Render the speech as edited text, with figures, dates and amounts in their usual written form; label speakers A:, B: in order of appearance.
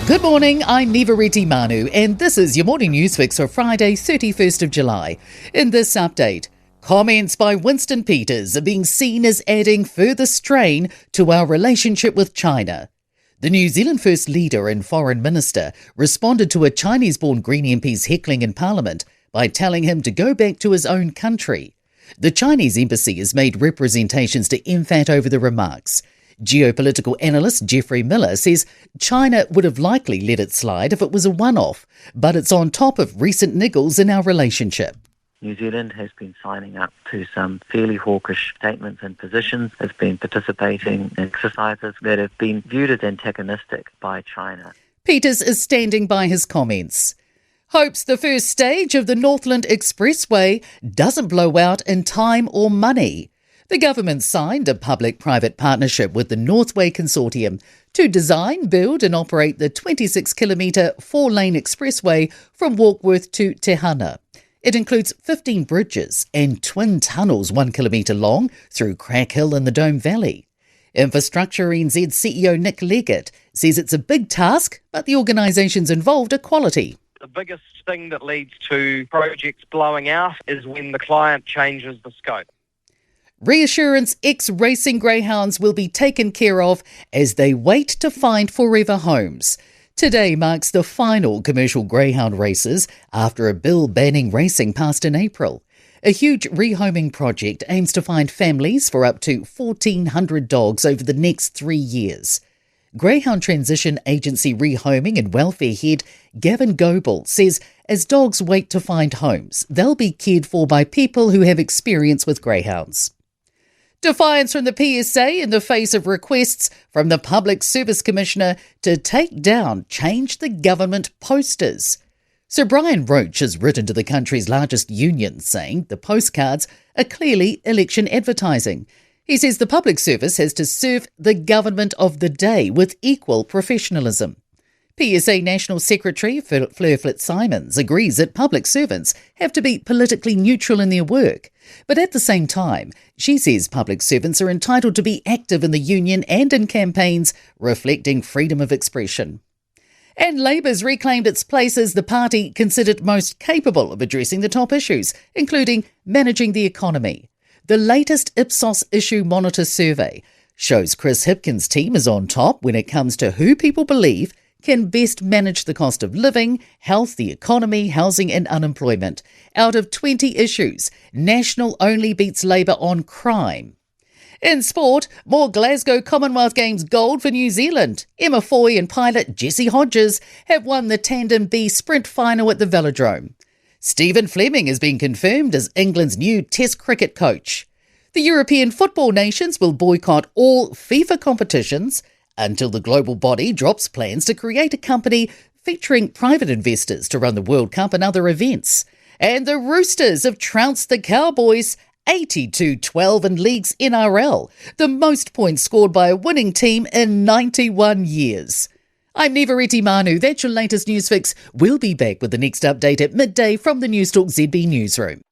A: Good morning, I'm Nivareti Manu, and this is your morning news fix for Friday, 31st of July. In this update, comments by Winston Peters are being seen as adding further strain to our relationship with China. The New Zealand First Leader and Foreign Minister responded to a Chinese-born Green MP's heckling in Parliament by telling him to go back to his own country. The Chinese embassy has made representations to MFAT over the remarks. Geopolitical analyst Geoffrey Miller says China would have likely let it slide if it was a one-off, but it's on top of recent niggles in our relationship.
B: New Zealand has been signing up to some fairly hawkish statements and positions. It's been participating in exercises that have been viewed as antagonistic by China.
A: Peters is standing by his comments. Hopes the first stage of the Northland Expressway doesn't blow out in time or money. The government signed a public-private partnership with the Northway Consortium to design, build and operate the 26-kilometre four-lane expressway from Warkworth to Te Hana. It includes 15 bridges and twin tunnels 1 kilometre long through Crack Hill in the Dome Valley. Infrastructure NZ CEO Nick Leggett says it's a big task, but the organisations involved are quality.
C: The biggest thing that leads to projects blowing out is when the client changes the scope.
A: Reassurance ex-racing greyhounds will be taken care of as they wait to find forever homes. Today marks the final commercial greyhound races after a bill banning racing passed in April. A huge rehoming project aims to find families for up to 1,400 dogs over the next 3 years. Greyhound Transition Agency Rehoming and Welfare Head Gavin Goebel says as dogs wait to find homes, they'll be cared for by people who have experience with greyhounds. Defiance from the PSA in the face of requests from the Public Service Commissioner to take down Change the Government posters. Sir Brian Roach has written to the country's largest union saying the postcards are clearly election advertising. He says the public service has to serve the government of the day with equal professionalism. PSA National Secretary Fleur Fitzsimons agrees that public servants have to be politically neutral in their work. But at the same time, she says public servants are entitled to be active in the union and in campaigns reflecting freedom of expression. And Labour's reclaimed its place as the party considered most capable of addressing the top issues, including managing the economy. The latest Ipsos Issue Monitor survey shows Chris Hipkins' team is on top when it comes to who people believe can best manage the cost of living, health, the economy, housing and unemployment. Out of 20 issues, National only beats Labour on crime. In sport, more Glasgow Commonwealth Games gold for New Zealand. Emma Foy and pilot Jessie Hodges have won the Tandem B sprint final at the Velodrome. Stephen Fleming has been confirmed as England's new Test cricket coach. The European football nations will boycott all FIFA competitions until the global body drops plans to create a company featuring private investors to run the World Cup and other events. And the Roosters have trounced the Cowboys 82-12 in league's NRL, the most points scored by a winning team in 91 years. I'm Nivareti Manu. That's your latest news fix. We'll be back with the next update at midday from the Newstalk ZB newsroom.